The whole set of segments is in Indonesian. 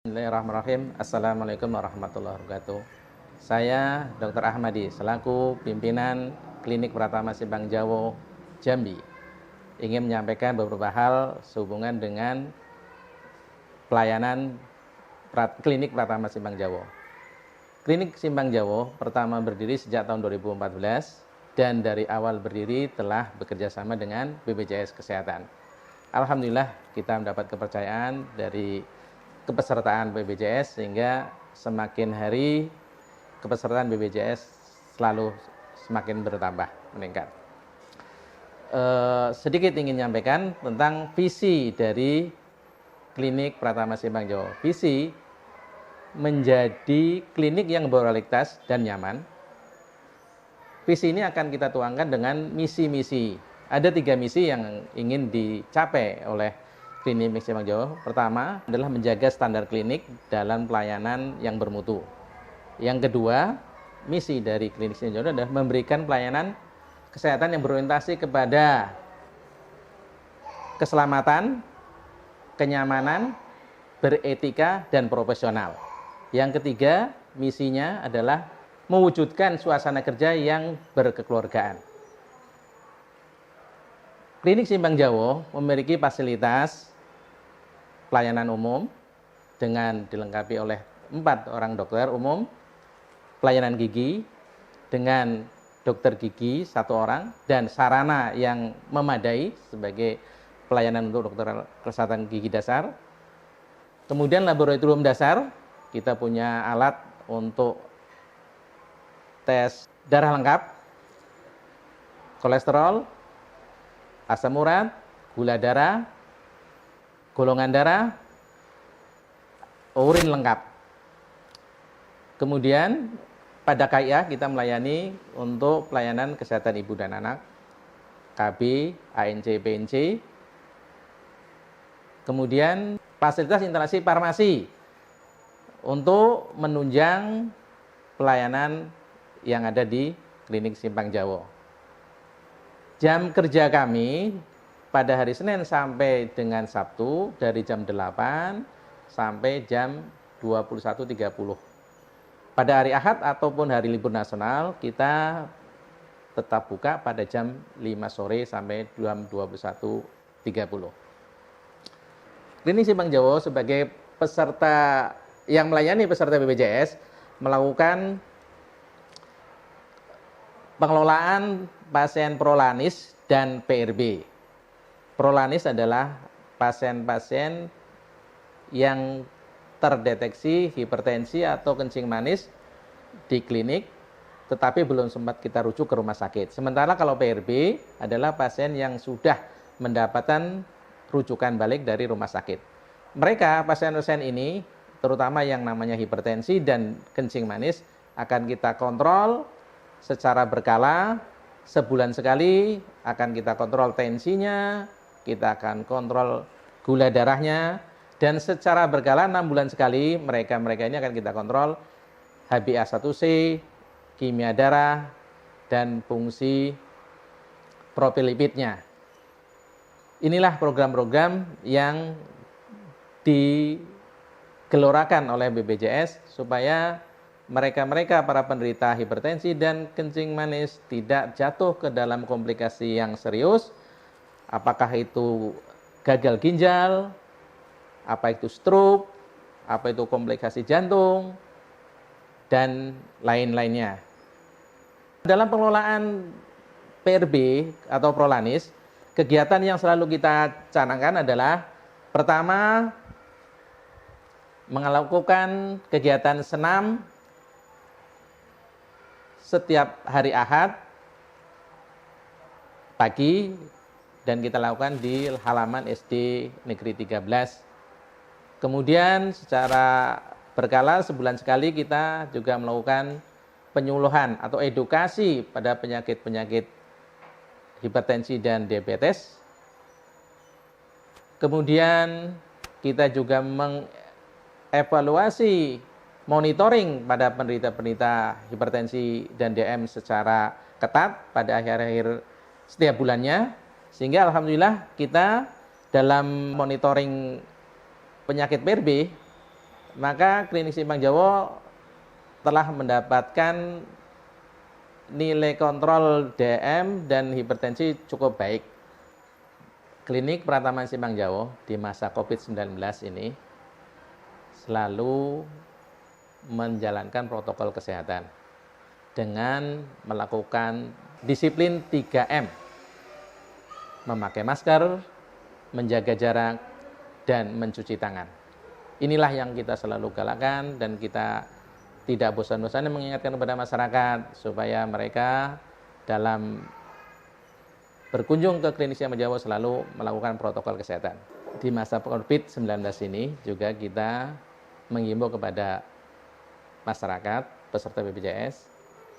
Bismillahirrahmanirrahim. Assalamualaikum warahmatullahi wabarakatuh. Saya Dr. Ahmadi selaku pimpinan Klinik Pratama Simpang Jawo, Jambi, ingin menyampaikan beberapa hal sehubungan dengan pelayanan Klinik Pratama Simpang Jawo. Klinik Simpang Jawo pertama berdiri sejak tahun 2014 dan dari awal berdiri telah bekerja sama dengan BPJS Kesehatan. Alhamdulillah kita mendapat kepercayaan dari kepesertaan BPJS sehingga semakin hari kepesertaan BPJS selalu semakin bertambah, meningkat. Sedikit ingin menyampaikan tentang visi dari Klinik Pratama Simpang Jawo. Visi menjadi klinik yang berkualitas dan nyaman. Visi ini akan kita tuangkan dengan misi-misi. Ada 3 misi yang ingin dicapai oleh Klinik Simpang Jawo. Pertama adalah menjaga standar klinik dalam pelayanan yang bermutu. Yang kedua, misi dari Klinik Simpang Jawo adalah memberikan pelayanan kesehatan yang berorientasi kepada keselamatan, kenyamanan, beretika, dan profesional. Yang ketiga, misinya adalah mewujudkan suasana kerja yang berkekeluargaan. Klinik Simpang Jawo memiliki fasilitas pelayanan umum dengan dilengkapi oleh 4 orang dokter umum, pelayanan gigi dengan dokter gigi 1 orang, dan sarana yang memadai sebagai pelayanan untuk dokter kesehatan gigi dasar. Kemudian laboratorium dasar, kita punya alat untuk tes darah lengkap, kolesterol, asam urat, gula darah, golongan darah, urin lengkap. Kemudian pada KIA kita melayani untuk pelayanan kesehatan ibu dan anak, KB, ANC, PNC. Kemudian fasilitas instalasi farmasi untuk menunjang pelayanan yang ada di Klinik Simpang Jawo. Jam kerja kami pada hari Senin sampai dengan Sabtu dari jam 8 sampai jam 21.30. Pada hari Ahad ataupun hari libur nasional kita tetap buka pada jam 5 sore sampai jam 21.30. Klinik Simpang Jawo sebagai peserta yang melayani peserta BPJS melakukan pengelolaan pasien prolanis dan PRB. Prolanis adalah pasien-pasien yang terdeteksi hipertensi atau kencing manis di klinik, tetapi belum sempat kita rujuk ke rumah sakit. Sementara kalau PRB adalah pasien yang sudah mendapatkan rujukan balik dari rumah sakit. Mereka, pasien-pasien ini, terutama yang namanya hipertensi dan kencing manis, akan kita kontrol secara berkala. Sebulan sekali akan kita kontrol tensinya, kita akan kontrol gula darahnya, dan secara berkala 6 bulan sekali mereka ini akan kita kontrol HbA1c, kimia darah, dan fungsi profil lipidnya. Inilah program-program yang digelorakan oleh BPJS supaya mereka para penderita hipertensi dan kencing manis tidak jatuh ke dalam komplikasi yang serius, apakah itu gagal ginjal, apa itu stroke, apa itu komplikasi jantung, dan lain-lainnya. Dalam pengelolaan PRB atau prolanis, kegiatan yang selalu kita canangkan adalah pertama, melakukan kegiatan senam setiap hari Ahad pagi, dan kita lakukan di halaman SD Negeri 13. Kemudian secara berkala sebulan sekali kita juga melakukan penyuluhan atau edukasi pada penyakit-penyakit hipertensi dan diabetes. Kemudian kita juga mengevaluasi monitoring pada penderita-penderita hipertensi dan DM secara ketat pada akhir-akhir setiap bulannya, sehingga alhamdulillah kita dalam monitoring penyakit PRB maka Klinik Simpang Jawo telah mendapatkan nilai kontrol DM dan hipertensi cukup baik. Klinik Pratama Simpang Jawo di masa COVID-19 ini selalu menjalankan protokol kesehatan dengan melakukan disiplin 3M. Memakai masker, menjaga jarak, dan mencuci tangan. Inilah yang kita selalu galakan dan kita tidak bosan-bosan mengingatkan kepada masyarakat supaya mereka dalam berkunjung ke Klinik Simpang Jawo selalu melakukan protokol kesehatan. Di masa COVID-19 ini juga kita menghimbau kepada masyarakat peserta BPJS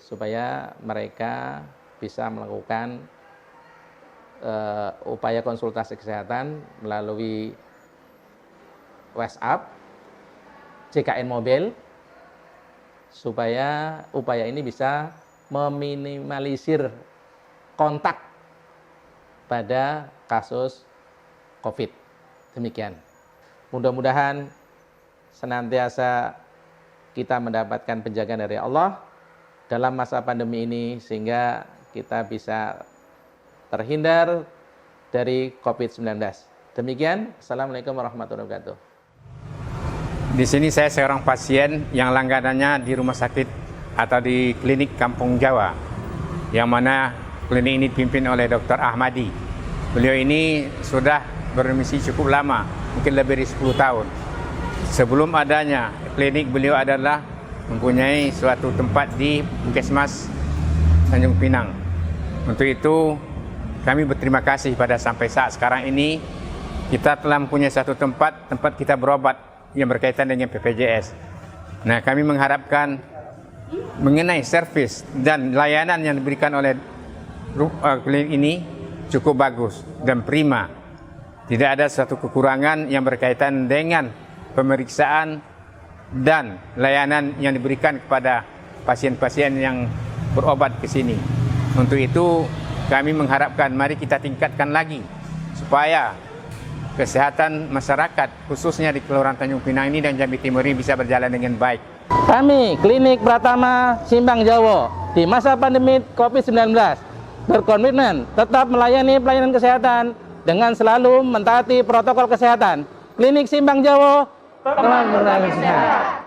supaya mereka bisa melakukan upaya konsultasi kesehatan melalui WhatsApp, CKN Mobil, supaya upaya ini bisa meminimalisir kontak pada kasus COVID. Demikian. Mudah-mudahan senantiasa kita mendapatkan penjagaan dari Allah dalam masa pandemi ini sehingga kita bisa terhindar dari COVID-19. Demikian. Assalamualaikum warahmatullahi wabarakatuh. Di sini saya seorang pasien yang langganannya di rumah sakit atau di klinik Kampung Jawa, yang mana klinik ini dipimpin oleh Dr. Ahmadi. Beliau ini sudah bermisi cukup lama, mungkin lebih dari 10 tahun. Sebelum adanya klinik, beliau adalah mempunyai suatu tempat di Puskesmas Tanjung Pinang. Untuk itu kami berterima kasih pada sampai saat sekarang ini kita telah mempunyai satu tempat kita berobat yang berkaitan dengan BPJS. Nah, kami mengharapkan mengenai servis dan layanan yang diberikan oleh klinik ini cukup bagus dan prima. Tidak ada suatu kekurangan yang berkaitan dengan pemeriksaan dan layanan yang diberikan kepada pasien-pasien yang berobat ke sini. Untuk itu kami mengharapkan mari kita tingkatkan lagi supaya kesehatan masyarakat khususnya di Kelurahan Tanjung Pinang ini dan Jambi Timur ini bisa berjalan dengan baik. Kami Klinik Pratama Simpang Jawo di masa pandemi COVID-19 berkomitmen tetap melayani pelayanan kesehatan dengan selalu mentaati protokol kesehatan. Klinik Simpang Jawo telah melayani sehat.